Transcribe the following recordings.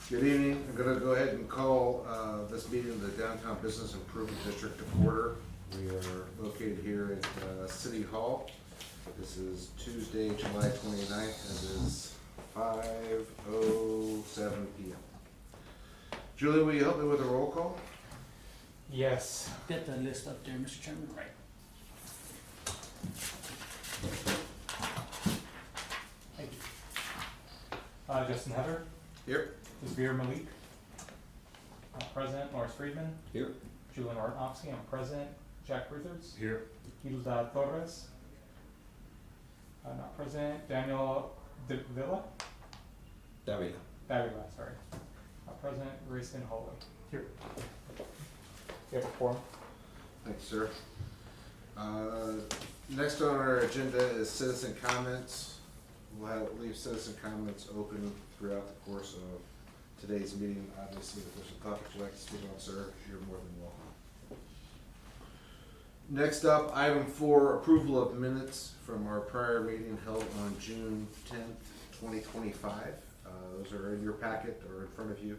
Good evening. I'm going to go ahead and call this meeting of the Downtown Business Improvement District to order. We are located here at City Hall. This is Tuesday, July 29th, and it is 5:07 p.m. Julie, will you help me with a roll call? Yes. Get the list up there, Mr. Chairman. Right. Thank you. Justin Heather, Here. Zabir Malik, President Norris Friedman, Here. Julian Ortnowski, I'm President, Jack Rutherds, Here. Hilda Torres, not President, Daniel Davila, sorry, President Grayston Holloway. Here. You have a quorum. Thanks, sir. Next on our agenda is citizen comments. We'll leave citizen comments open throughout the course of today's meeting. Obviously, if there's a topic you'd like to speak on, sir, you're more than welcome. Next up, item 4, approval of minutes from our prior meeting held on June 10th, 2025. Those are in your packet or in front of you.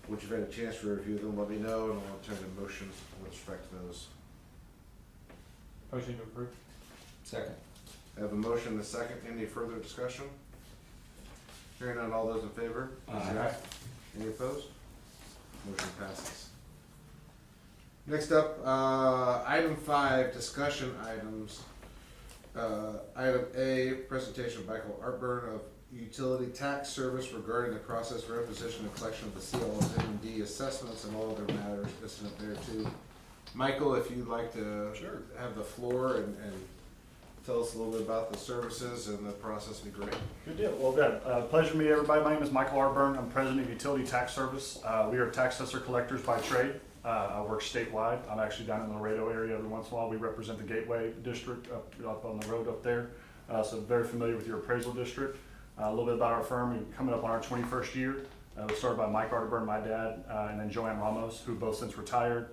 Once you've had a chance to review them, let me know, and I'll turn to motion with respect to those. Motion to approve. Second. I have a motion and a second. Any further discussion? Hearing none, all those in favor? Aye. Any opposed? Motion passes. Next up, item 5, discussion items. Item A, presentation by Michael Artburn of utility tax service regarding the process, requisition, and collection of the CLD assessments and all other matters listed up there too. Michael, if you'd like to have the floor and tell us a little bit about the services and the process, would be great. Good deal. Well, good. Pleasure to meet everybody. My name is Michael Artburn. I'm president of Utility Tax Service. We are tax assessor collectors by trade. I work statewide. I'm actually down in the Laredo area every once in a while. We represent the Gateway District up on the road up there. So very familiar with your appraisal district. A little bit about our firm. We're coming up on our 21st year. It was started by Mike Artburn, my dad, and then Joanne Ramos, who both since retired.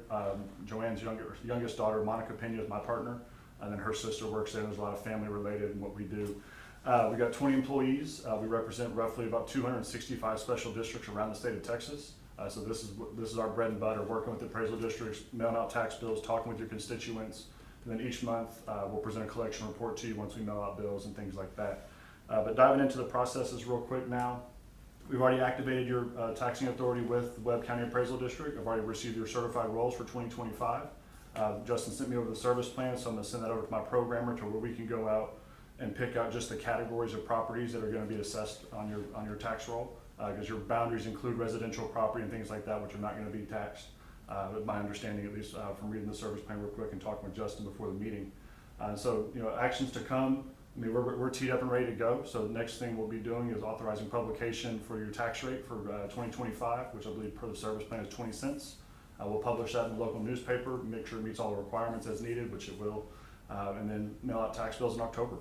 Joanne's youngest daughter, Monica Pena, is my partner. And then her sister works there. There's a lot of family related in what we do. We got 20 employees. We represent roughly about 265 special districts around the state of Texas. So this is our bread and butter, working with the appraisal districts, mailing out tax bills, talking with your constituents. And then each month we'll present a collection report to you once we mail out bills and things like that. But diving into the processes real quick now. We've already activated your taxing authority with the Webb County Appraisal District. I've already received your certified rolls for 2025. Justin sent me over the service plan, so I'm going to send that over to my programmer to where we can go out and pick out just the categories of properties that are going to be assessed on your tax roll, because your boundaries include residential property and things like that, which are not going to be taxed. My understanding, at least from reading the service plan real quick and talking with Justin before the meeting. So actions to come. I mean, we're teed up and ready to go. So the next thing we'll be doing is authorizing publication for your tax rate for 2025, which I believe per the service plan is 20 cents. We'll publish that in the local newspaper, make sure it meets all the requirements as needed, which it will, and then mail out tax bills in October.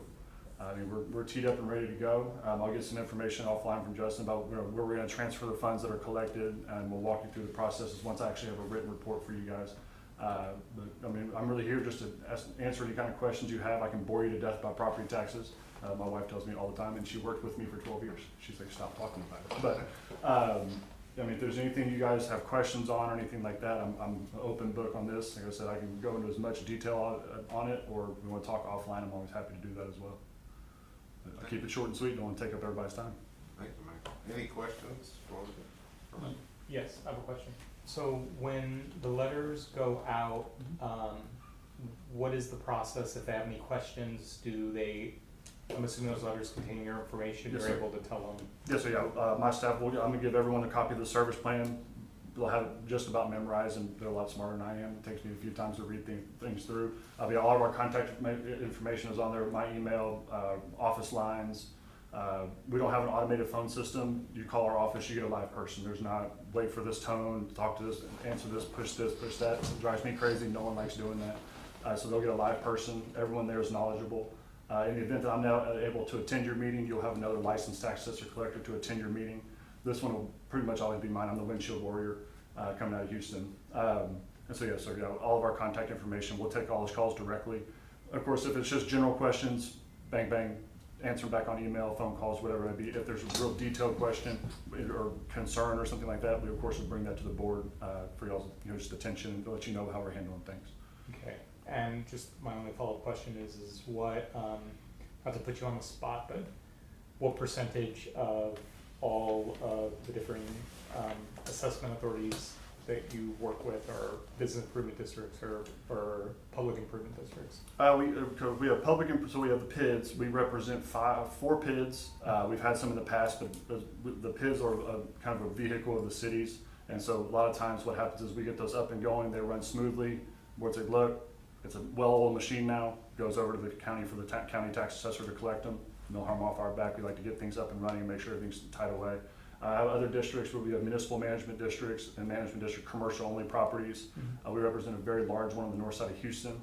I mean, we're teed up and ready to go. I'll get some information offline from Justin about where we're going to transfer the funds that are collected, and we'll walk you through the processes once I actually have a written report for you guys. But I mean, I'm really here just to answer any kind of questions you have. I can bore you to death about property taxes. My wife tells me all the time, and she worked with me for 12 years. She's like, stop talking about it. But I mean, if there's anything you guys have questions on or anything like that, I'm an open book on this. Like I said, I can go into as much detail on it, or if we want to talk offline, I'm always happy to do that as well. But I'll keep it short and sweet. Don't want to take up everybody's time. Thank you, Michael. Any questions? Yes, I have a question. So when the letters go out, what is the process? If they have any questions, I'm assuming those letters contain your information, Yes, you're sir. able to tell them? Yes, so yeah, my staff, I'm going to give everyone a copy of the service plan. They'll have it just about memorized, and they're a lot smarter than I am. It takes me a few times to read things through. All of our contact information is on there, my email, office lines. We don't have an automated phone system. You call our office, you get a live person. There's not wait for this tone, talk to this, answer this, push that. It drives me crazy. No one likes doing that. So they'll get a live person. Everyone there is knowledgeable. In the event that I'm now able to attend your meeting, you'll have another licensed tax assessor collector to attend your meeting. This one will pretty much always be mine. I'm the windshield warrior coming out of Houston. And so yeah, all of our contact information, we'll take all those calls directly. Of course, if it's just general questions, bang, bang, answer them back on email, phone calls, whatever it may be. If there's a real detailed question or concern or something like that, we of course will bring that to the board for y'all's, just attention and to let you know how we're handling things. Okay, and just my only follow-up question is what, not to put you on the spot, but what percentage of all of the different assessment authorities that you work with are business improvement districts or public improvement districts? We have so we have the PIDs. We represent 4 PIDs. We've had some in the past, but the PIDs are kind of a vehicle of the cities. And so a lot of times what happens is we get those up and going, they run smoothly. Board say, look, it's a well-oiled machine now, goes over to the county for the county tax assessor to collect them. No harm off our back. We like to get things up and running and make sure everything's tied away. I have other districts where we have municipal management districts and management district commercial-only properties. Mm-hmm. We represent a very large one on the north side of Houston.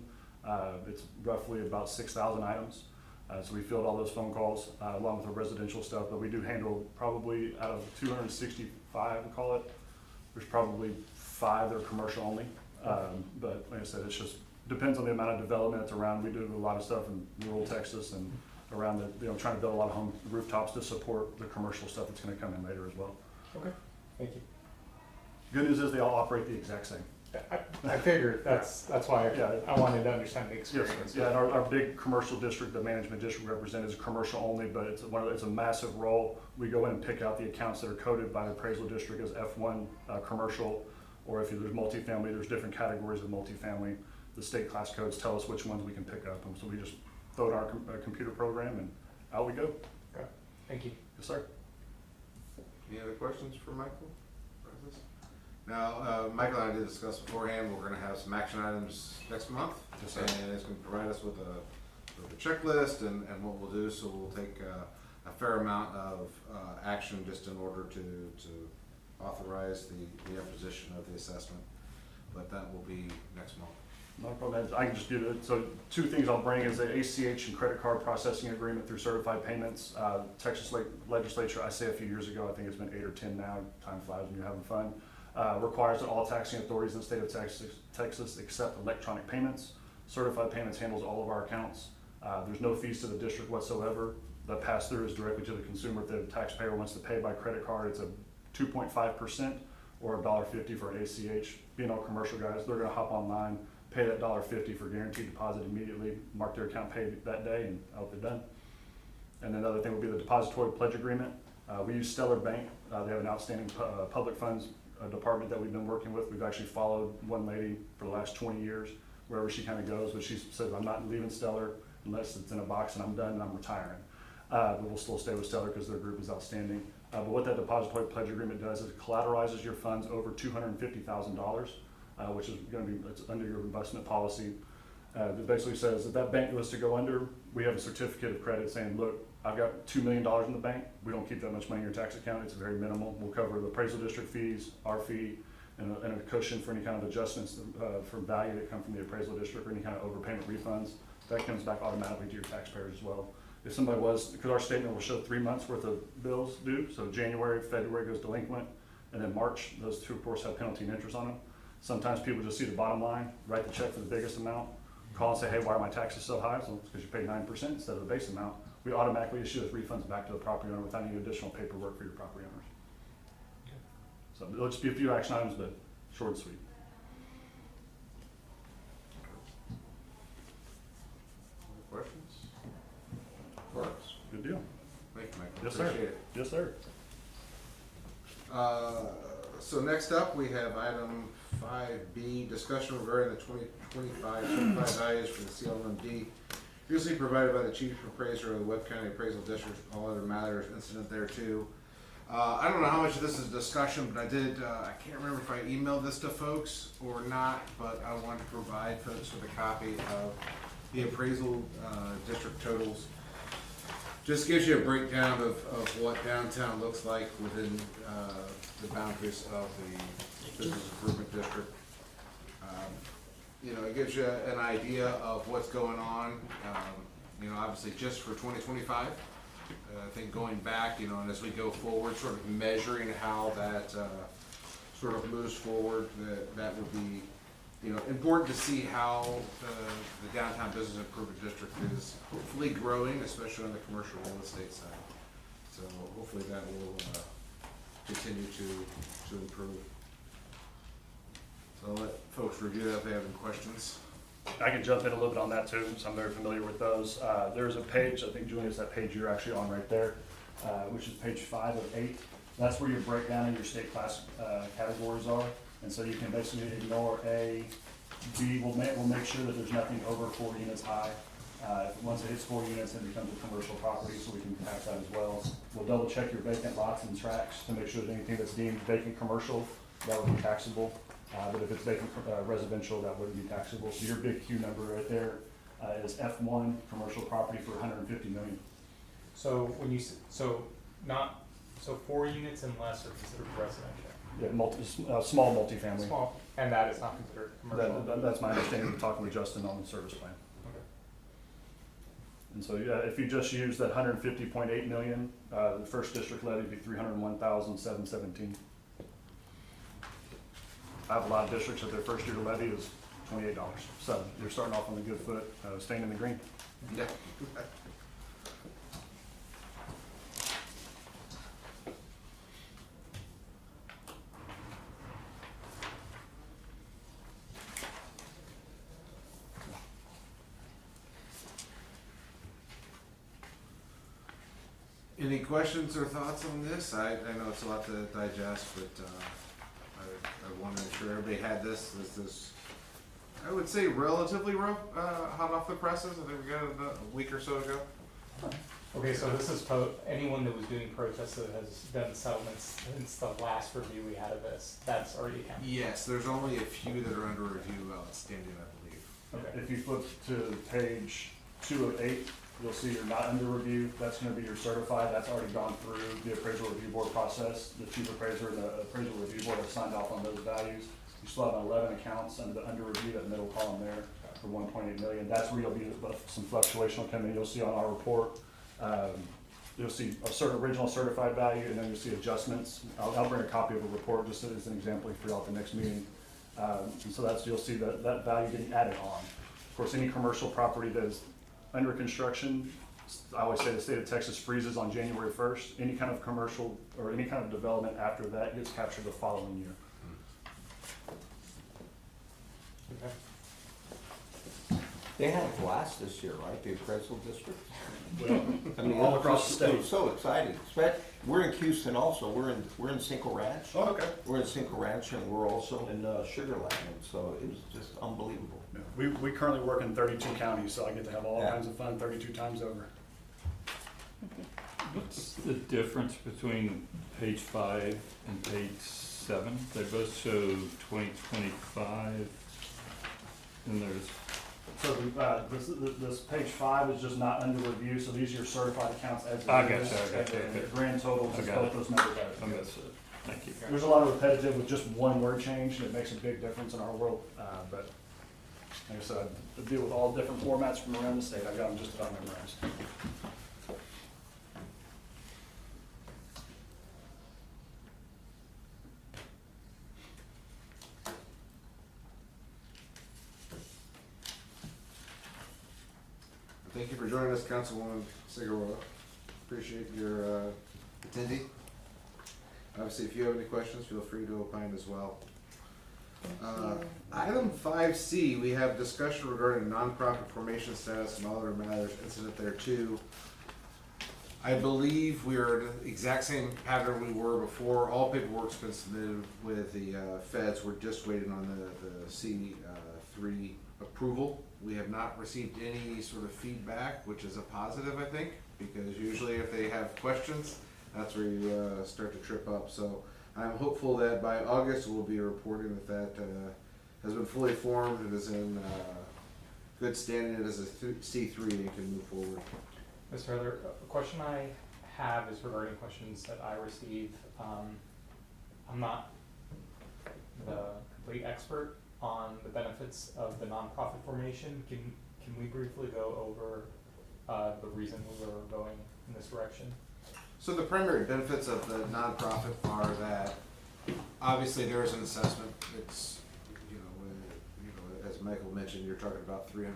It's roughly about 6,000 items. So we field all those phone calls along with the residential stuff, but we do handle probably out of 265, we call it, there's probably 5 that are commercial only. But like I said, it just depends on the amount of development that's around. We do a lot of stuff in rural Texas and around trying to build a lot of home rooftops to support the commercial stuff that's going to come in later as well. Okay, thank you. Good news is they all operate the exact same. I figured that's why Yeah. I wanted to understand the Yes, experience. yeah, and our big commercial district, the management district represented is commercial only, but it's a massive role. We go in and pick out the accounts that are coded by the appraisal district as F1 commercial, or if there's multifamily, there's different categories of multifamily. The state class codes tell us which ones we can pick up, and so we just throw it in our computer program and out we go. Okay, thank you. Yes, sir. Any other questions for Michael? Now, Michael and I did discuss beforehand, we're gonna have some action items next month. Yes, sir. And it's gonna provide us with a checklist and what we'll do, so we'll take a fair amount of action just in order to authorize the imposition of the assessment. But that will be next month. No problem. I can just do it. So 2 things I'll bring is the ACH and credit card processing agreement through certified payments. Texas legislature, I say a few years ago, I think it's been 8 or 10 now, time flies when you're having fun, requires that all taxing authorities in the state of Texas accept electronic payments. Certified payments handles all of our accounts. There's no fees to the district whatsoever. The pass through is directly to the consumer. If the taxpayer wants to pay by credit card, it's a 2.5% or $1.50 for an ACH. Being all commercial guys, they're gonna hop online, pay that $1.50 for guaranteed deposit immediately, mark their account paid that day, and out they're done. And another thing will be the depository pledge agreement. We use Stellar Bank. They have an outstanding public funds department that we've been working with. We've actually followed one lady for the last 20 years, wherever she kind of goes, but she says, I'm not leaving Stellar unless it's in a box and I'm done and I'm retiring. But we'll still stay with Stellar because their group is outstanding. But what that depository pledge agreement does is it collateralizes your funds over $250,000. Which is going to be it's under your investment policy. It basically says if that bank was to go under, we have a certificate of credit saying, look, I've got $2 million in the bank. We don't keep that much money in your tax account. It's very minimal. We'll cover the appraisal district fees, our fee, and a cushion for any kind of adjustments for value that come from the appraisal district or any kind of overpayment refunds. That comes back automatically to your taxpayers as well. If somebody was, because our statement will show 3 months worth of bills due, so January, February goes delinquent, and then March, those 2 of course have penalty and interest on them. Sometimes people just see the bottom line, write the check for the biggest amount, call and say, hey, why are my taxes so high? So it's because you paid 9% instead of the base amount. We automatically issue those refunds back to the property owner without any additional paperwork for your property owners. Okay. So there'll just be a few action items, but short and sweet. Other questions? Works. Good deal. Thank you, Michael. Yes, sir. Appreciate it. Yes, sir. So next up, we have item 5B, discussion regarding the 2025 certified values for the CLMD, previously provided by the chief appraiser of the Webb County Appraisal District, all other matters incident there too. I don't know how much of this is discussion, but I can't remember if I emailed this to folks or not, but I want to provide folks with a copy of the appraisal district totals. Just gives you a breakdown of what downtown looks like within the boundaries of the business improvement district. It gives you an idea of what's going on, obviously just for 2025. I think going back, and as we go forward, sort of measuring how that sort of moves forward, that would be important to see how the downtown business improvement district is hopefully growing, especially on the commercial real estate side. So hopefully that will continue to improve. So I'll let folks review that if they have any questions. I can jump in a little bit on that too, since I'm very familiar with those. There's a page, I think Julian, it's that page you're actually on right there, which is page 5 of 8. That's where your breakdown of your state class categories are. And so you can basically ignore A, B, we'll make sure that there's nothing over 4 units high. Once it hits 4 units, it becomes a commercial property, so we can tax that as well. We'll double check your vacant lots and tracts to make sure that anything that's deemed vacant commercial, that would be taxable. But if it's vacant residential, that wouldn't be taxable. So your big Q number right there is F1, commercial property for 150 million. So when you, so 4 units and less are considered residential? Yeah, small multifamily. Small, and that is not considered commercial? That's my understanding of talking with Justin on the service plan. Okay. And so, yeah, if you just use that 150.8 million, the first district levy would be 301,717. I have a lot of districts that their first year levy is $28. So you're starting off on a good foot, staying in the green. Yeah. Any questions or thoughts on this? I know it's a lot to digest, but I want to make sure everybody had this. This is, I would say, relatively rough, hot off the presses. I think we got it a week or so ago. Okay, so this is anyone that was doing protests that has done settlements since the last review we had of this, that's already accounted. Yes, there's only a few that are under review outstanding, I believe. Okay. If you flip to page 2 of 8, you'll see you're not under review. That's going to be your certified. That's already gone through the appraisal review board process. The chief appraiser and the appraisal review board have signed off on those values. You still have 11 accounts under the under review, that middle column there, for 1.8 million. That's where you'll be, some fluctuation will come in. You'll see on our report, you'll see a certain original certified value, and then you'll see adjustments. I'll bring a copy of a report just as an example for y'all at the next meeting. And so that's, you'll see that value getting added on. Of course, any commercial property that is under construction, I always say the state of Texas freezes on January 1st. Any kind of commercial or any kind of development after that gets captured the following year. Okay. They had a blast this year, right, the appraisal district? Well, I mean, all it across was the just- It state. was so exciting. We're in Houston also, we're in Cinco Ranch. Oh, okay. We're in Cinco Ranch and we're also in Sugar Land, and so it was just unbelievable. Yeah. We currently work in 32 counties, so I get to have all Yeah. kinds of fun 32 times over. What's the difference between page 5 and page 7? They both show 2025, and there's, So this page 5 is just not under review, so these are your certified accounts as I it got is, you, and okay. the grand total I is got both it. those numbers I added. missed it. Thank you. There's a lot of repetitive with just one word change, and it makes a big difference in our world. But like I said, I deal with all different formats from around the state. I got them just about memorized. Thank you for joining us, Councilwoman Cigarrola. Appreciate your attending. Obviously, if you have any questions, feel free to opine as well. Item 5C, we have discussion regarding nonprofit formation status and all other matters incident there too. I believe we're in the exact same pattern we were before. All paperwork's been submitted with the feds. We're just waiting on the C3 approval. We have not received any sort of feedback, which is a positive, I think, because usually if they have questions, that's where you start to trip up. So I'm hopeful that by August we'll be reporting that has been fully formed and is in good standing as a C3 and can move forward. Mr. Heather, a question I have is regarding questions that I receive. I'm not the complete expert on the benefits of the nonprofit formation. Can we briefly go over the reason we were going in this direction? So the primary benefits of the nonprofit are that obviously there is an assessment. It's Michael mentioned, you're talking about $300,000.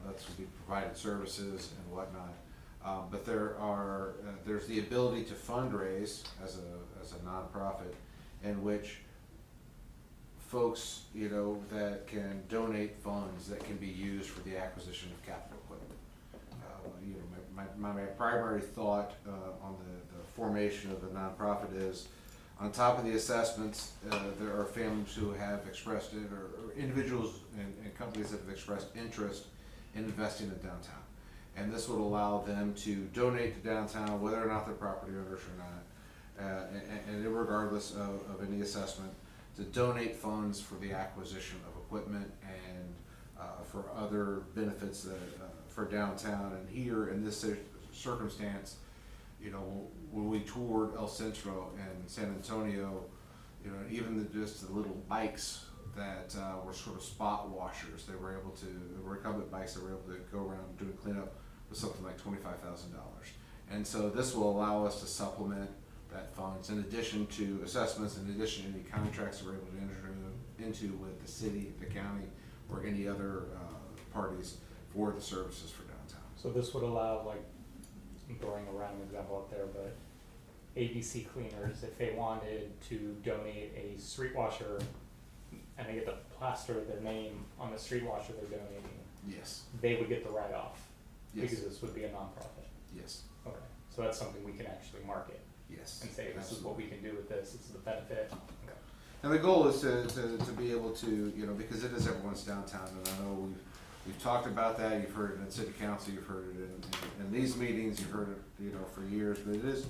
That's to be provided services and whatnot. But there's the ability to fundraise as a nonprofit, in which folks, that can donate funds that can be used for the acquisition of capital equipment. My primary thought on the formation of the nonprofit is, on top of the assessments, there are families who have expressed it, or individuals and companies that have expressed interest in investing in downtown. And this would allow them to donate to downtown, whether or not they're property owners or not, and regardless of any assessment, to donate funds for the acquisition of equipment and for other benefits for downtown. And here in this circumstance, when we toured El Centro and San Antonio, even just the little bikes that were sort of spot washers, they were recumbent bikes that were able to go around doing cleanup with something like $25,000. And so this will allow us to supplement that funds, in addition to assessments, in addition to any contracts that we're able to enter into with the city, the county, or any other parties for the services for downtown. So this would allow, like, I'm throwing a random example out there, but ABC Cleaners, if they wanted to donate a street washer and they get to plaster their name on the street washer they're donating, Yes. they would get the write-off, Yes. because this would be a nonprofit. Yes. Okay, so that's something we can actually market Yes. and say, this is what we can do with this is the benefit. Okay. And the goal is to be able to, because it is everyone's downtown, and I know we've talked about that, you've heard it in city council, you've heard it in these meetings, you've heard it, for years, but it is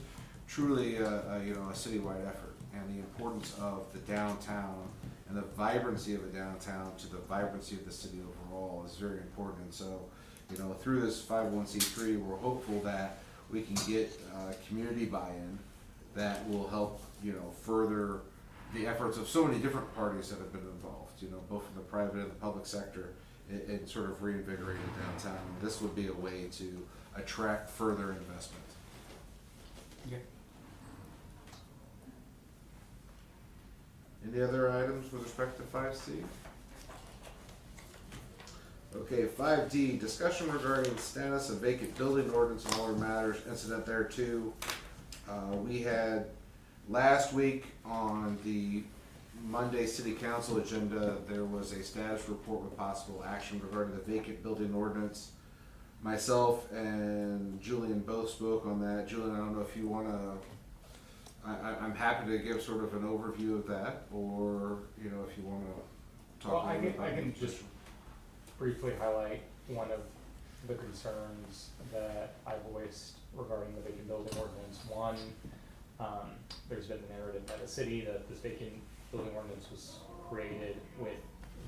truly a citywide effort, and the importance of the downtown and the vibrancy of a downtown to the vibrancy of the city overall is very important. And so, through this 501c3, we're hopeful that we can get community buy-in that will help, further the efforts of so many different parties that have been involved, both in the private and the public sector, in sort of reinvigorating downtown. And this would be a way to attract further investment. Okay. Any other items with respect to 5C? Okay, 5D, discussion regarding status of vacant building ordinance and other matters incident thereto. We had last week on the Monday City Council agenda, there was a status report with possible action regarding the vacant building ordinance. Myself and Julian both spoke on that. Julian, I don't know if you want to, I'm happy to give sort of an overview of that, or, if you want to talk. Well, I about can it. just briefly highlight one of the concerns that I voiced regarding the vacant building ordinance. One, there's been the narrative by the city that this vacant building ordinance was created with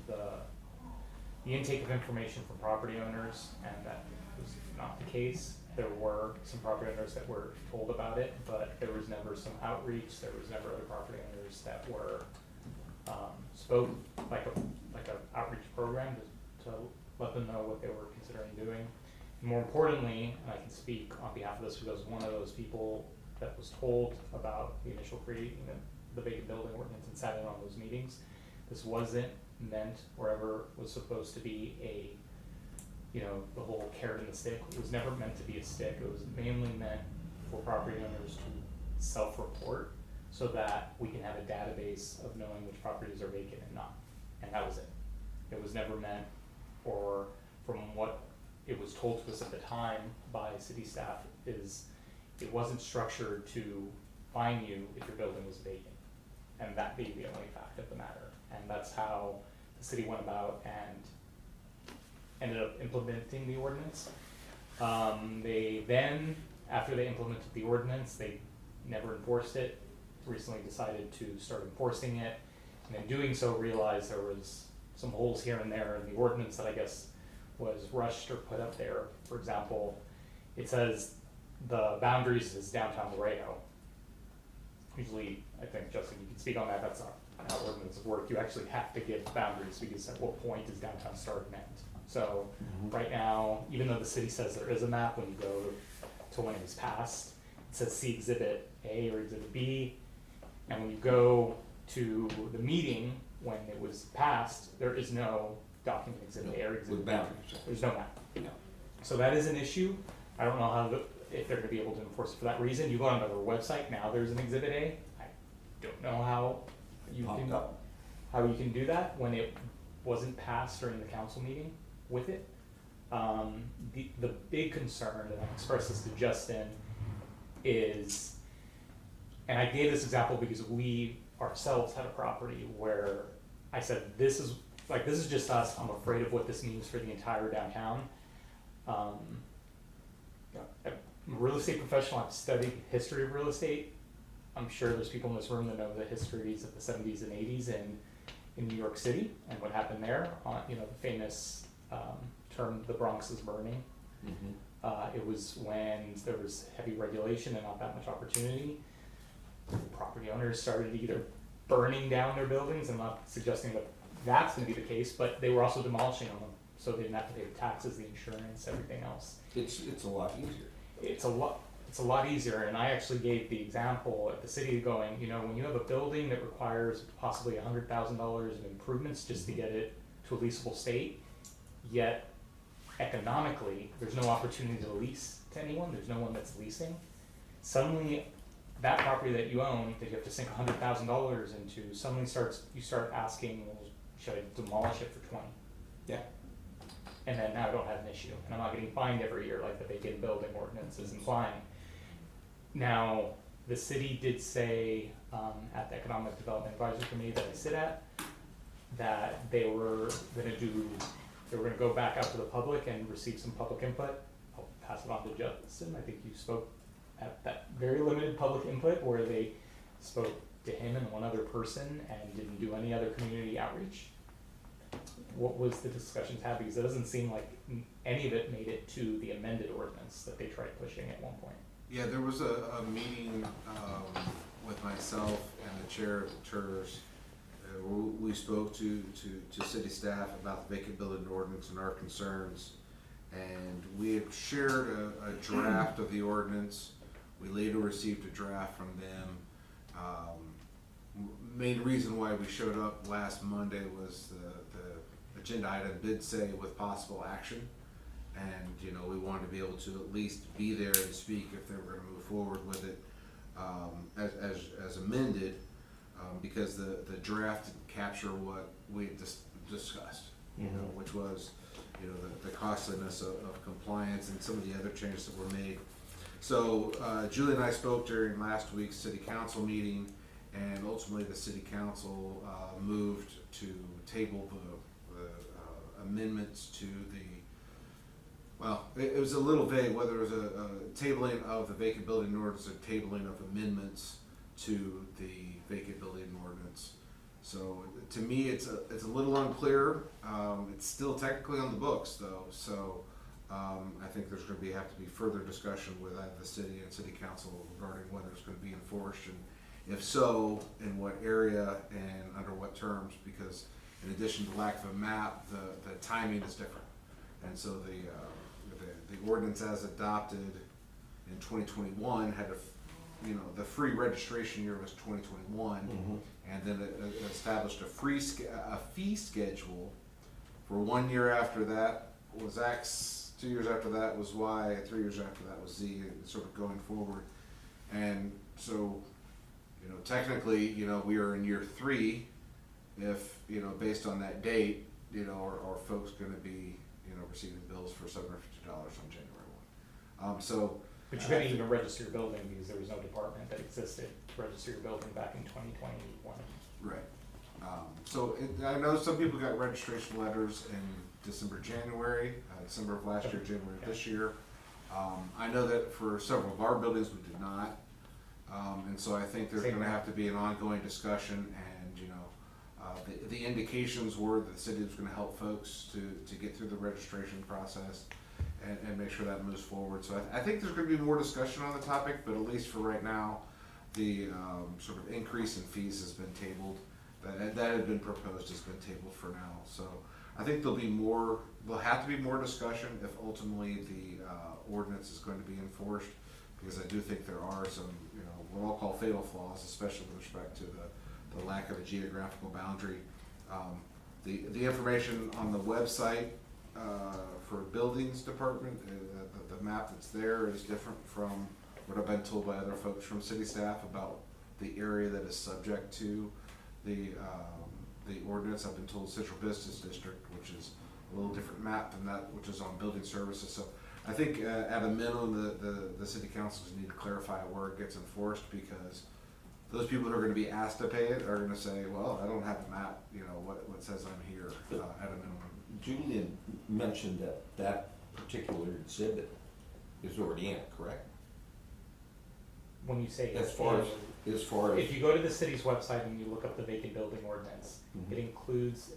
the intake of information from property owners, and that was not the case. There were some property owners that were told about it, but there was never some outreach. There was never other property owners that were spoke like a outreach program to let them know what they were considering doing. And more importantly, and I can speak on behalf of this because one of those people that was told about the initial creating the vacant building ordinance and sat in on those meetings. This wasn't meant or ever was supposed to be the whole carrot and the stick. It was never meant to be a stick. It was mainly meant for property owners to self-report so that we can have a database of knowing which properties are vacant and not. And that was it. It was never meant, or from what it was told to us at the time by city staff, is it wasn't structured to fine you if your building was vacant. And that being the only fact of the matter. And that's how the city went about and ended up implementing the ordinance. They then, after they implemented the ordinance, they never enforced it, recently decided to start enforcing it, and in doing so realized there was some holes here and there in the ordinance that I guess was rushed or put up there. For example, it says the boundaries is downtown Laredo. Usually, I think, Justin, you can speak on that, that's not how ordinances work. You actually have to give boundaries because at what point does downtown start and end? So right now, even though the city says there is a map, when you go to when it was passed, it says see Exhibit A or Exhibit B, and when you go to the meeting when it was passed, there is no document exhibit A or exhibit With B. boundaries. There's no map. Yeah. So that is an issue. I don't know if they're gonna be able to enforce it for that reason. You go on their website, now there's an exhibit A. I don't know how you Popped can, up. how you can do that when it wasn't passed during the council meeting with it. The big concern, and I expressed this to Justin, is, and I gave this example because we ourselves had a property where I said, this is just us, I'm afraid of what this means for the entire downtown. I'm a real estate professional, I've studied history of real estate. I'm sure there's people in this room that know the histories of the 70s and 80s in New York City and what happened there, the famous term, the Bronx is burning. Mhm. It was when there was heavy regulation and not that much opportunity. Property owners started either burning down their buildings, I'm not suggesting that that's gonna be the case, but they were also demolishing them, so they didn't have to pay the taxes, the insurance, everything else. It's a lot easier. It's a lot easier, and I actually gave the example at the city going, when you have a building that requires possibly $100,000 of improvements just to get it to a leasable state, yet economically, there's no opportunity to lease to anyone, there's no one that's leasing. Suddenly, that property that you own, that you have to sink $100,000 into, suddenly you start asking, well, should I demolish it for 20? Yeah. And then now I don't have an issue, and I'm not getting fined every year like the vacant building ordinance is implying. Now, the city did say, at the Economic Development Advisory Committee that I sit at, that they were gonna go back out to the public and receive some public input. I'll pass it on to Justin, I think you spoke at that very limited public input where they spoke to him and one other person and didn't do any other community outreach. What was the discussions had? Because it doesn't seem like any of it made it to the amended ordinance that they tried pushing at one point. Yeah, there was a meeting with myself and the chair of the TERS. We spoke to city staff about the vacant building ordinance and our concerns. And we had shared a draft of the ordinance. We later received a draft from them. Main reason why we showed up last Monday was the agenda item did say with possible action. And, we wanted to be able to at least be there and speak if they were gonna move forward with it, as amended, because the draft didn't capture what we had discussed, which was, the costliness of compliance and some of the other changes that were made. So, Julie and I spoke during last week's city council meeting, and ultimately the city council, moved to table the amendments to it was a little vague whether it was a tabling of the vacant building ordinance or tabling of amendments to the vacant building ordinance. So to me, it's a little unclear. It's still technically on the books though, so I think there's going to have to be further discussion with either the city and city council regarding whether it's going to be enforced, and if so, in what area and under what terms, because in addition to lack of a map, the timing is different. And so the ordinance as adopted in 2021 had the free registration year was 2021, and then it established a fee schedule for 1 year after that was X, 2 years after that was Y, 3 years after that was Z, and sort of going forward. And so, technically, we are in year 3. If based on that date, are folks going to be receiving bills for $750 on January 1? But you couldn't even register your building because there was no department that existed to register your building back in 2021. Right. I know some people got registration letters in December of last year, January of this year. I know that for several of our buildings we did not. And so I think there's going to have to be an ongoing discussion, and the indications were that the city was going to help folks to get through the registration process and make sure that moves forward. So I think there's going to be more discussion on the topic, but at least for right now, the sort of increase in fees has been tabled. That had been proposed has been tabled for now. So I think there'll have to be more discussion if ultimately the ordinance is going to be enforced, because I do think there are some, what I'll call fatal flaws, especially with respect to the lack of a geographical boundary The information on the website for buildings department, the map that's there is different from what I've been told by other folks from city staff about the area that is subject to the ordinance. I've been told Central Business District, which is a little different map than that, which is on building services. So I think at a minimum, the city councils need to clarify where it gets enforced, because those people who are gonna be asked to pay it are gonna say, well, I don't have a map, you know, what says I'm here, at a minimum. Julian mentioned that that particular exhibit is already in it, correct? When you say As it's far in- as far as, if you go to the city's website and you look up the vacant building ordinance, Mhm. it includes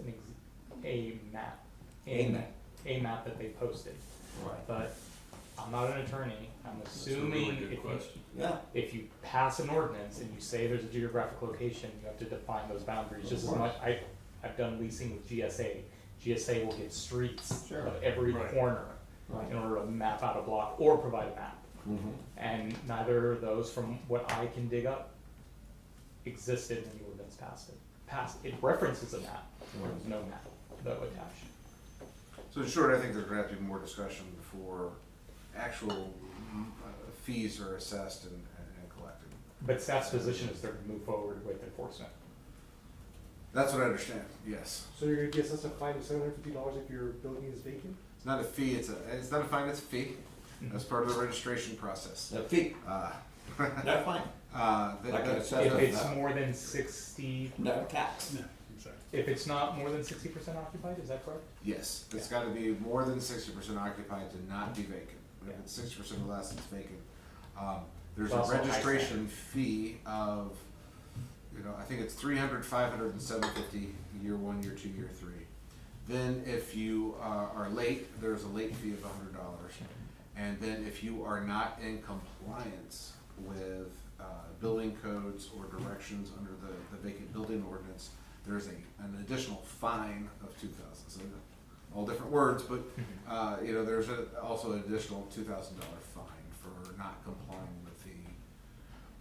a map. A map. A map that they posted, right, but I'm not an attorney, I'm That's a assuming really if good you, question. yeah, if you pass an ordinance and you say there's a geographic location, you have to define those boundaries, Of just as course. much, I've done leasing with GSA. GSA will get streets Sure. of every Right. corner right. in order to map out a block or provide a map. Mhm. And neither of those, from what I can dig up, existed when the ordinance passed. It references a map, there was no map that would attach. So in short, I think there's gonna have to be more discussion before actual fees are assessed and collected. But staff's position is they're gonna move forward with enforcement. That's what I understand, yes. So you're gonna get us a fine of $750 if your building is vacant? It's not a fee, it's not a fine, it's a fee. That's part of the registration process. The fee, Uh, that's fine, the- Like an the- assessment. If it's more than 60, no tax. Yeah, exactly. if it's not more than 60% occupied, is that correct? Yes, it's gotta be more than 60% occupied to not be vacant. If Yeah. it's 60% or less, it's vacant. There's It's a also a high registration fee of, you know, I think it's 300, 500, and 750, year one, year two, year three. Then if you are late, there's a late fee of $100. And then if you are not in compliance with building codes or directions under the vacant building ordinance, there's an additional fine of $2,000. So all different words, but you know, there's also an additional $2,000 fine for not complying with the.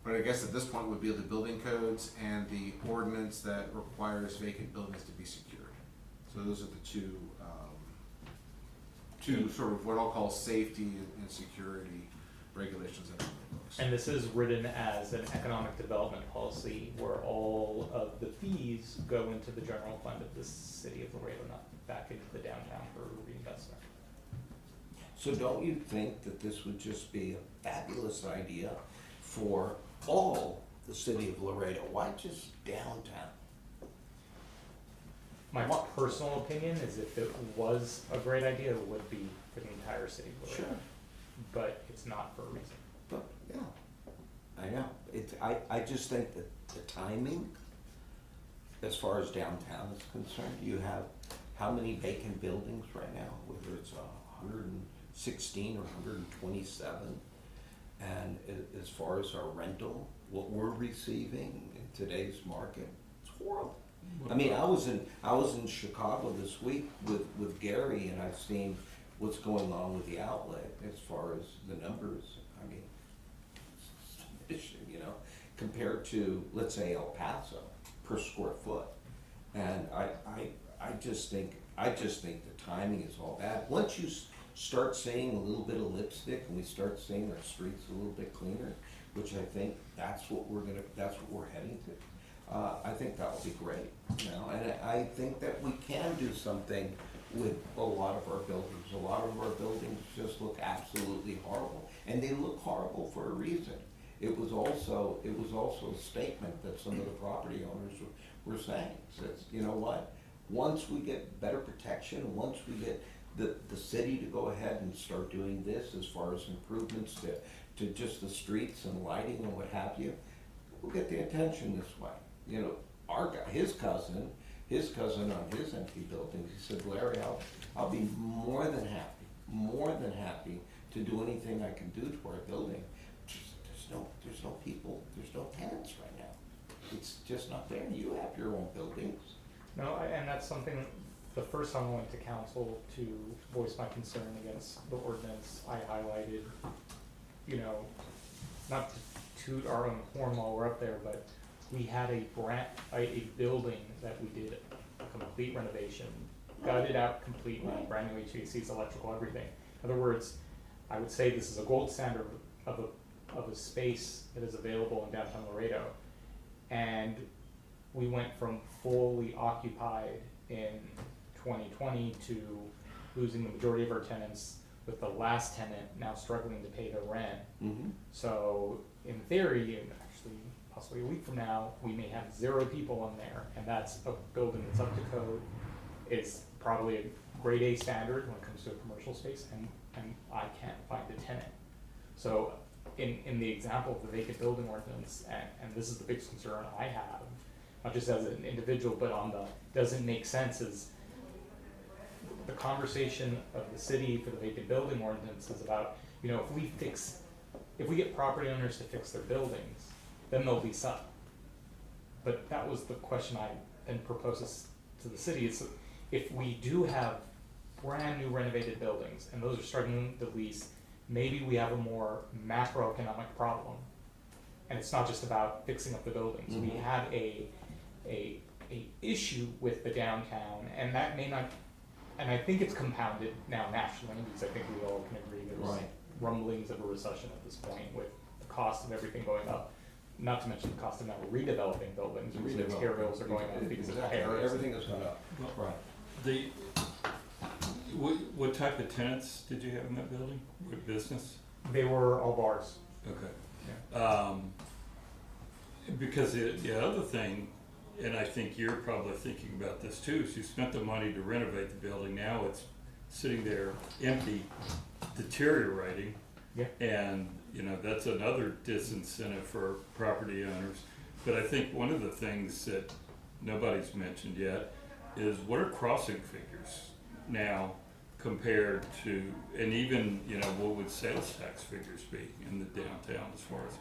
But I guess at this point would be the building codes and the ordinance that requires vacant buildings to be secured. So those are the two sort of what I'll call safety and security regulations that are in the books. And this is written as an economic development policy where all of the fees go into the general fund of the city of Laredo, not back into the downtown for reinvestment. So don't you think that this would just be a fabulous idea for all the city of Laredo? Why just downtown? My personal opinion is if it was a great idea, it would be for the entire city of Laredo. But it's not for a reason. But, yeah, I know. I just think that the timing, as far as downtown is concerned, you have how many vacant buildings right now, whether it's 116 or 127. And as far as our rental, what we're receiving in today's market, it's horrible. I mean, I was in Chicago this week with Gary, and I've seen what's going on with the outlet as far as the numbers. I mean, you know, compared to, let's say, El Paso per square foot. And I just think the timing is all bad. Once you start seeing a little bit of lipstick and we start seeing our streets a little bit cleaner, which I think that's what we're heading to. I think that will be great, you know, and I think that we can do something with a lot of our buildings. A lot of our buildings just look absolutely horrible, and they look horrible for a reason. It was also a statement that some of the property owners were saying. Says, you know what? Once we get better protection, once we get the city to go ahead and start doing this as far as improvements to just the streets and lighting and what have you, we'll get the attention this way. You know, our guy, his cousin on his empty buildings, he said, Larry, I'll be more than happy to do anything I can do to our building. There's no people, there's no tenants right now. It's just not there. You have your own buildings. No, and that's something, the first time I went to council to voice my concern against the ordinance, I highlighted, you know, not to toot our own horn while we're up there, but we had a building that we did a complete renovation, gutted out completely, brand new HVACs, electrical, everything. In other words, I would say this is a gold standard of a space that is available in downtown Laredo. And we went from fully occupied in 2020 to losing the majority of our tenants, with the last tenant now struggling to pay their rent. Mm-hmm. So in theory, and actually possibly a week from now, we may have 0 people in there, and that's a building that's up to code. It's probably a grade A standard when it comes to a commercial space, and I can't find a tenant. So in the example of the vacant building ordinance, and this is the biggest concern I have, not just as an individual, but on the doesn't make sense, is the conversation of the city for the vacant building ordinance is about, you know, if we get property owners to fix their buildings, then they'll lease up. But that was the question I then proposed to the city, is if we do have brand new renovated buildings and those are struggling to lease, maybe we have a more macroeconomic problem. And it's not just about fixing up the buildings. We Mhm. have a issue with the downtown, and that may not, and I think it's compounded now nationally, because I think we all can agree there's Right. rumblings of a recession at this point, with the cost of everything going up. Not to mention the cost of now redeveloping buildings, because materials are going up because of Exactly. tariffs. Everything has gone up. Well, Right. The, what type of tenants did you have in that building? What business? They were all bars. Okay. Because the other thing, and I think you're probably thinking about this too, is you spent the money to renovate the building, now it's sitting there empty, deteriorating. Yeah. And, you know, that's another disincentive for property owners. But I think one of the things that nobody's mentioned yet is, what are crossing figures now compared to, and even, you know, what would sales tax figures be in the downtown as far as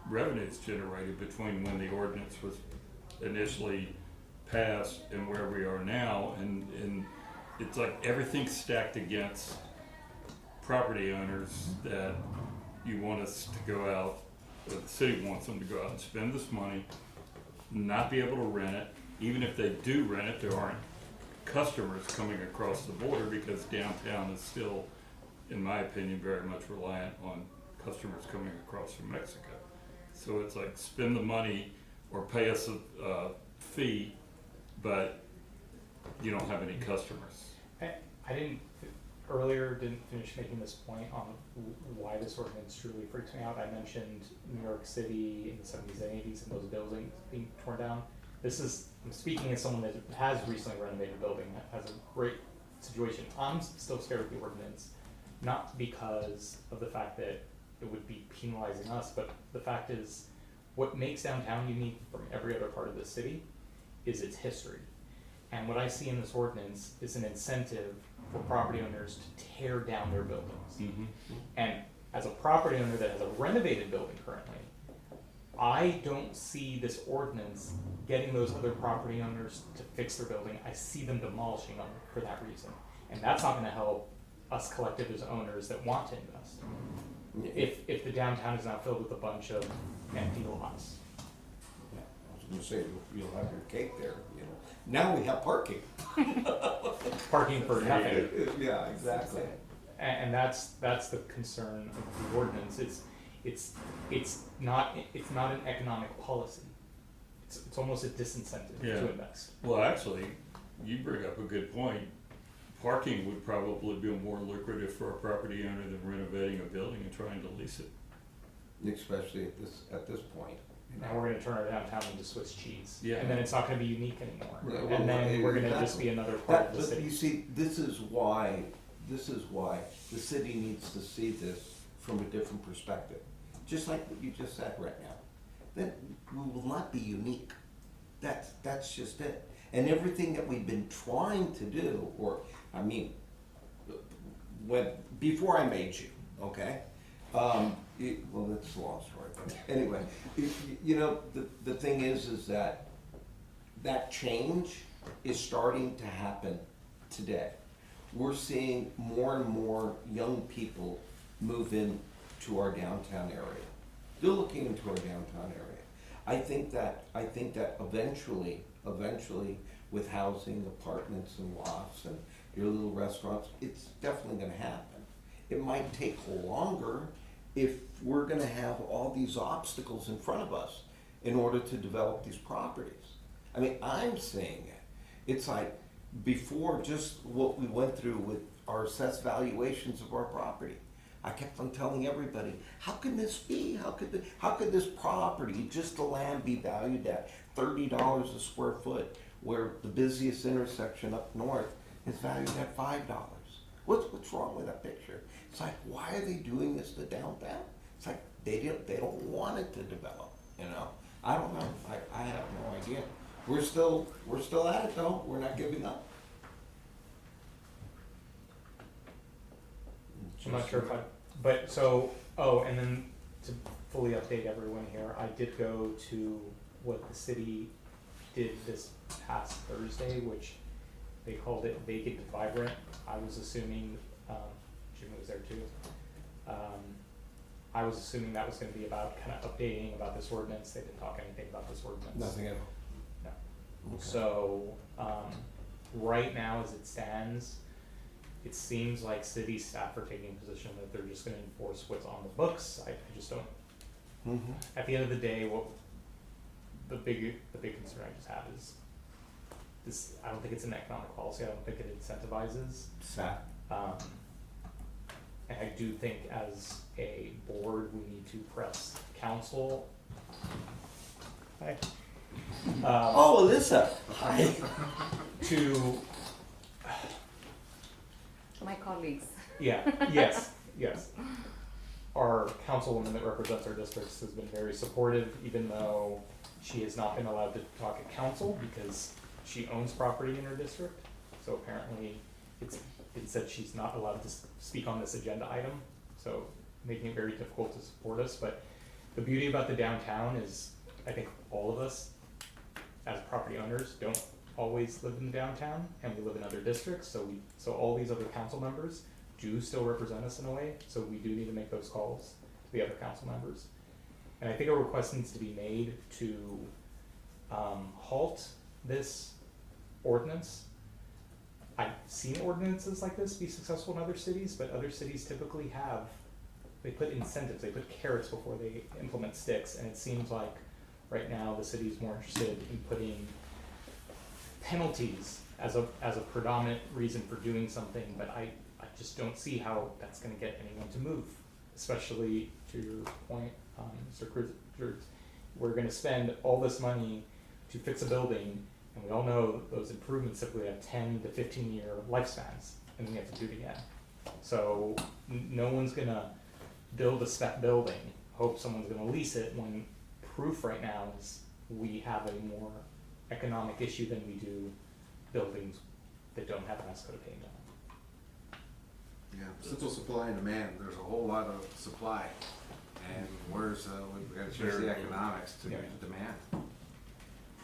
revenues generated between when the ordinance was initially passed and where we are now, and it's like everything's stacked against property owners that you want us to go out, or the city wants them to go out and spend this money, not be able to rent it. Even if they do rent it, there aren't customers coming across the border, because downtown is still, in my opinion, very much reliant on customers coming across from Mexico. So it's like, spend the money or pay us a fee, but you don't have any customers. I didn't finish making this point on why this ordinance truly freaks me out. I mentioned New York City in the 70s and 80s and those buildings being torn down. I'm speaking as someone that has recently renovated a building that has a great situation. I'm still scared of the ordinance, not because of the fact that it would be penalizing us, but the fact is, what makes downtown unique from every other part of the city is its history. And what I see in this ordinance is an incentive for property owners to tear down their buildings. Mm-hmm. And as a property owner that has a renovated building currently, I don't see this ordinance getting those other property owners to fix their building. I see them demolishing them for that reason. And that's not gonna help us collective as owners that want to invest. If the downtown is now filled with a bunch of empty lots. Yeah, I was gonna say, you'll have your cake there, you know. Now we have parking. Parking for nothing. Yeah, exactly. And that's the concern of the ordinance. It's not an economic policy. It's almost a disincentive Yeah. to invest. Well, actually, you bring up a good point. Parking would probably be more lucrative for a property owner than renovating a building and trying to lease it. Especially at this point. Now we're gonna turn our downtown into Swiss cheese. Yeah. And then it's not gonna be unique anymore. Yeah, well, And then we're gonna exactly. just be another part of the But city. you see, this is why the city needs to see this from a different perspective. Just like what you just said right now. That we will not be unique. That's just it. And everything that we've been trying to do, before I made you, okay? Well, that's a long story, but anyway, you know, the thing is that change is starting to happen today. We're seeing more and more young people move in to our downtown area. They're looking into our downtown area. I think that eventually with housing, apartments and lofts and your little restaurants, it's definitely gonna happen. It might take longer if we're gonna have all these obstacles in front of us in order to develop these properties. I mean, I'm saying it. It's like before just what we went through with our assessed valuations of our property. I kept on telling everybody, how can this be? How could this property, just the land, be valued at $30 a square foot, where the busiest intersection up north is valued at $5? What's wrong with that picture? It's like, why are they doing this to downtown? It's like they don't want it to develop. You know, I don't know. I have no idea. We're still at it though. We're not giving up. I'm not sure if but so, oh, and then to fully update everyone here, I did go to what the city did this past Thursday, which they called it Vacant to Vibrant. I was assuming, Jim was there too. I was assuming that was gonna be about kind of updating about this ordinance. They didn't talk anything about this ordinance. Nothing at all. No. Okay. So, right now as it stands, it seems like city staff are taking a position that they're just gonna enforce what's on the books. I just don't, Mm-hmm. at the end of the day, what the big concern I just have is this, I don't think it's an economic policy. I don't think it incentivizes. Sad. And I do think as a board, we need to press council. Hi. Oh, Alyssa. Hi. To, My colleagues. yeah, yes. Our councilwoman that represents our districts has been very supportive, even though she has not been allowed to talk at council because she owns property in her district. So apparently it said she's not allowed to speak on this agenda item, so making it very difficult to support us. But the beauty about the downtown is I think all of us as property owners don't always live in the downtown, and we live in other districts, so all these other council members do still represent us in a way, so we do need to make those calls to the other council members. And I think a request needs to be made to halt this ordinance. I've seen ordinances like this be successful in other cities, but other cities typically they put incentives, they put carrots before they implement sticks, and it seems like right now the city's more interested in putting penalties as a predominant reason for doing something, but I just don't see how that's gonna get anyone to move, especially to your point, Mr. Cruz. We're gonna spend all this money to fix a building, and we all know those improvements typically have 10 to 15-year lifespans, and then we have to do it again. So no one's gonna build a spec building, hope someone's gonna lease it, when proof right now is we have a more economic issue than we do buildings that don't have an escrow payment. Yeah, simple supply and demand, there's a whole lot of supply, and we've gotta change the economics to meet the demand.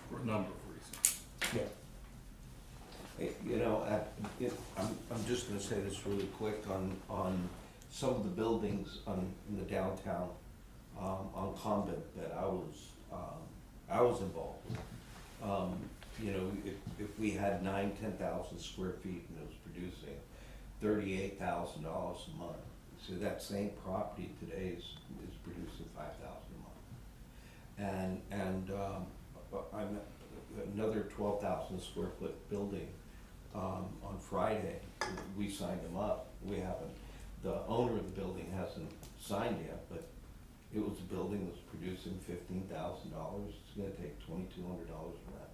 For a number of reasons. Yeah. You know, I'm just gonna say this really quick on some of the buildings in the downtown, on Convent that I was involved with. You know, if we had 10,000 square feet and it was producing $38,000 a month, so that same property today is producing $5,000 a month. And I'm another 12,000 square foot building, on Friday, we signed them up. We haven't, the owner of the building hasn't signed yet, but it was a building that's producing $15,000. It's gonna take $2,200 rent.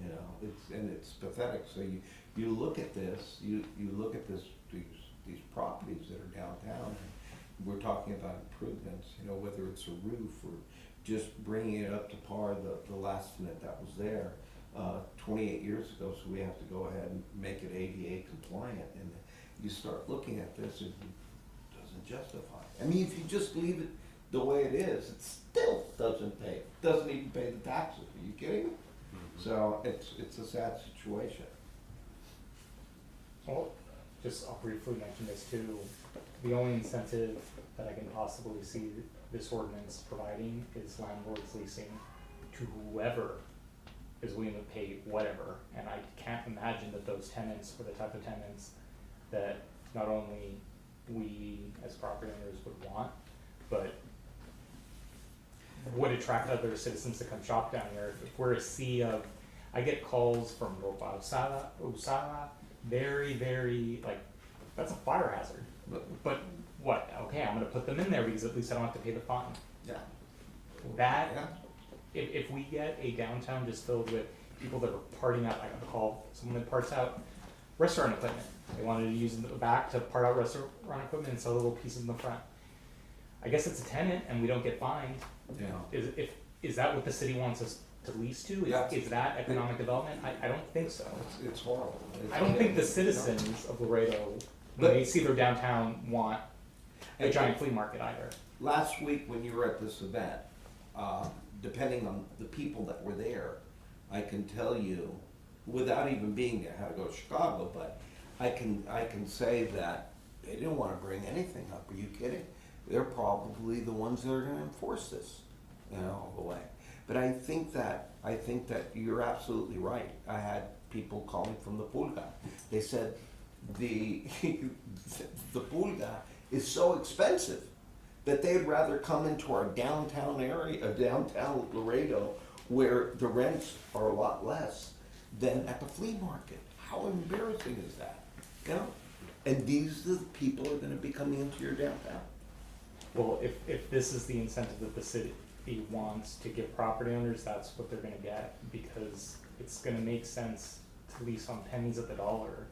You know, it's pathetic. So you look at this, you look at these properties that are downtown, and we're talking about improvements, you know, whether it's a roof or just bringing it up to par, the last tenant that was there 28 years ago, so we have to go ahead and make it ADA compliant. And you start looking at this, it doesn't justify. I mean, if you just leave it the way it is, it still doesn't even pay the taxes. Are you kidding me? Mm-hmm. So it's a sad situation. Well, I'll briefly mention this too. The only incentive that I can possibly see this ordinance providing is landlords leasing to whoever is willing to pay whatever, and I can't imagine that those tenants were the type of tenants that not only we as property owners would want, but would attract other citizens to come shop down here. If we're a sea of, I get calls from Ropa Usada, very, very, like, that's a fire hazard. But what, okay, I'm gonna put them in there because at least I don't have to pay the fine. Yeah. That, Yeah. if we get a downtown just filled with people that are parting out, I got a call, someone that parts out restaurant equipment. They wanted to use the back to part out restaurant equipment and sell little pieces in the front. I guess it's a tenant and we don't get fined. Yeah. Is that what the city wants us to lease to? Yeah. Is that economic development? I don't think so. It's horrible. I don't think the citizens of Laredo, when they see their downtown, want a giant flea market either. Last week when you were at this event, depending on the people that were there, I can tell you, without even being there, how to go to Chicago, but I can say that they didn't wanna bring anything up. Are you kidding? They're probably the ones that are gonna enforce this, all the way. But I think that you're absolutely right. I had people calling from the Pulga. They said the Pulga is so expensive that they'd rather come into our downtown area, downtown Laredo, where the rents are a lot less than at the flea market. How embarrassing is that? And these are the people who are gonna be coming into your downtown. Well, if this is the incentive that the city wants to give property owners, that's what they're gonna get, because it's gonna make sense to lease on pennies at the dollar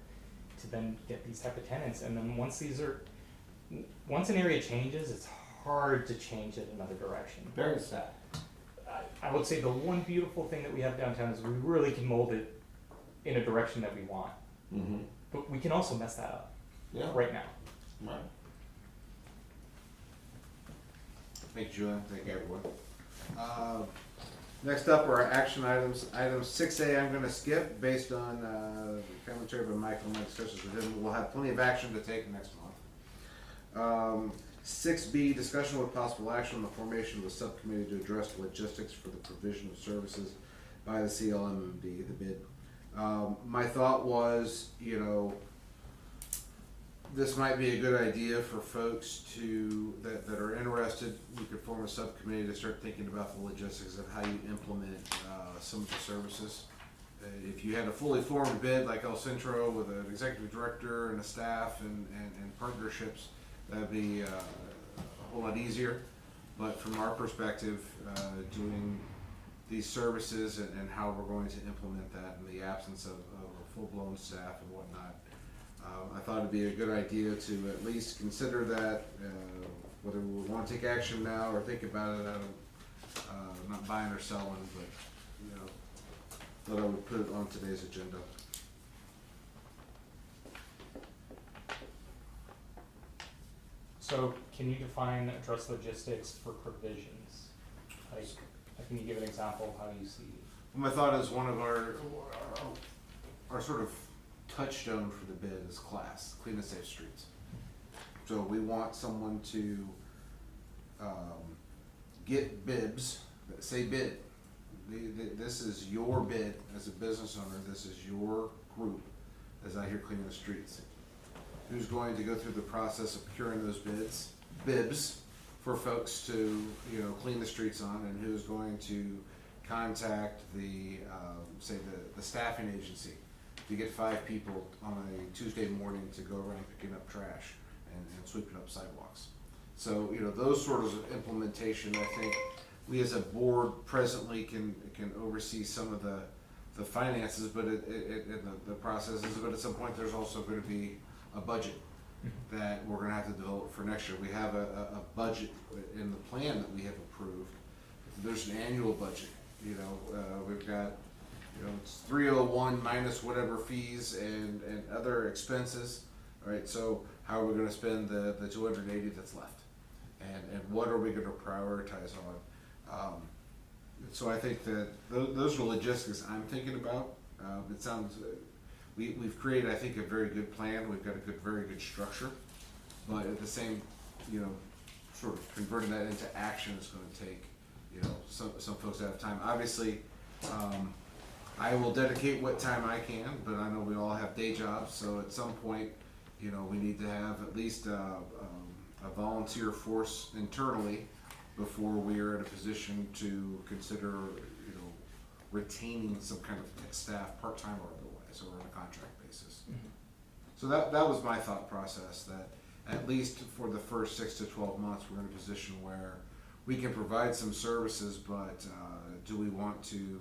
to then get these type of tenants, and then once an area changes, it's hard to change it another direction. Very sad. I would say the one beautiful thing that we have downtown is we really can mold it in a direction that we want, Mm-hmm. but we can also mess that up Yeah. right now. Right. Thank you, Julian. Thank you, everyone. Next up are our action items. Item 6A I'm going to skip based on the commentary by Michael and my discussions with him. We'll have plenty of action to take next month. 6B, discussion with possible action on the formation of a subcommittee to address logistics for the provision of services by the CLMMD, the bid. My thought was, this might be a good idea for folks that are interested. We could form a subcommittee to start thinking about the logistics of how you implement some of the services. If you had a fully formed bid like El Centro with an executive director and a staff and partnerships, that'd be a whole lot easier. But from our perspective, doing these services and how we're going to implement that in the absence of a full-blown staff and whatnot, I thought it'd be a good idea to at least consider that, whether we want to take action now or think about it. Not buying or selling, but thought I would put it on today's agenda. So can you define address logistics for provisions? Like, can you give an example of how you see? My thought is one of our sort of touchstone for the bid is class, clean and safe streets. So we want someone to get bibs that say bid. This is your bid as a business owner. This is your group as out here cleaning the streets. Who's going to go through the process of procuring those bibs for folks to clean the streets on, and who's going to contact the say the staffing agency to get 5 people on a Tuesday morning to go around picking up trash and sweeping up sidewalks. So those sort of implementation, I think we as a board presently can oversee some of the finances, but the processes. But at some point, there's also going to be a budget that we're going to have to develop for next year. We have a budget in the plan that we have approved. There's an annual budget. We've got it's 301 minus whatever fees and other expenses. All right, so how are we going to spend the 280 that's left, and what are we going to prioritize on? So I think that those are logistics I'm thinking about. It sounds we've created, I think, a very good plan. We've got a very good structure, but at the same, sort of converting that into action is going to take some folks out of time. Obviously, I will dedicate what time I can, but I know we all have day jobs, so at some point, you know, we need to have at least a volunteer force internally before we are in a position to consider, you know, retaining some kind of staff, part-time or otherwise, or on a contract basis. So that was my thought process, that at least for the first 6 to 12 months, we're in a position where we can provide some services, but do we want to,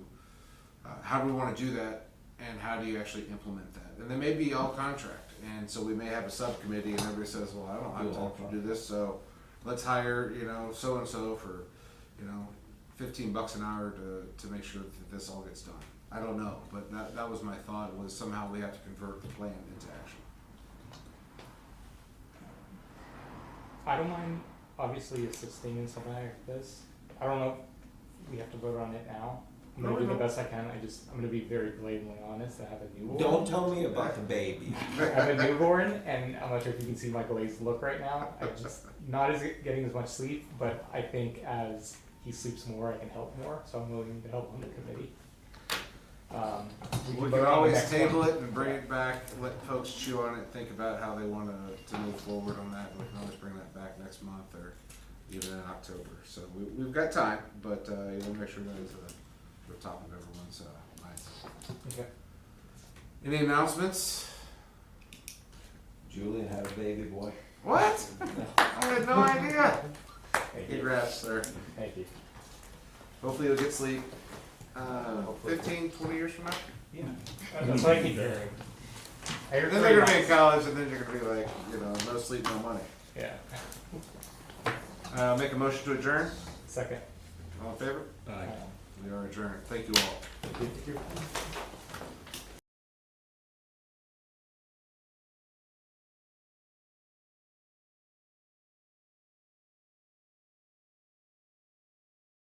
how do we want to do that, and how do you actually implement that? And then maybe all contract, and so we may have a subcommittee and everybody says, well, I don't have time to do this, so let's hire, you know, so-and-so for, you know, $15 an hour to make sure that this all gets done. I don't know, but that was my thought, was somehow we have to convert the plan into action. I don't mind, obviously, assisting in something like this. I don't know if we have to vote on it now. I'm gonna do the best I can. I'm gonna be very blatantly honest. I have a newborn. Don't tell me about the baby. I have a newborn, and I'm not sure if you can see my glazed look right now. I just not as getting as much sleep, but I think as he sleeps more, I can help more. So I'm willing to help on the committee. We can always table it and bring it back, let folks chew on it, think about how they want to move forward on that. We can always bring that back next month or even in October. So we've got time, but we'll make sure that it's the top of everyone's minds. Okay. Any announcements? Julian had a baby boy. What? I had no idea. Thank you. Congrats, sir. Thank you. Hopefully you'll get sleep 15, 20 years from now. Yeah. That's what I keep hearing. I hear Then they're going to be in college and then you're going to be like, you know, no sleep, no money. Yeah. Make a motion to adjourn. Second. All in favor? Aye. We are adjourned. Thank you all. Thank you.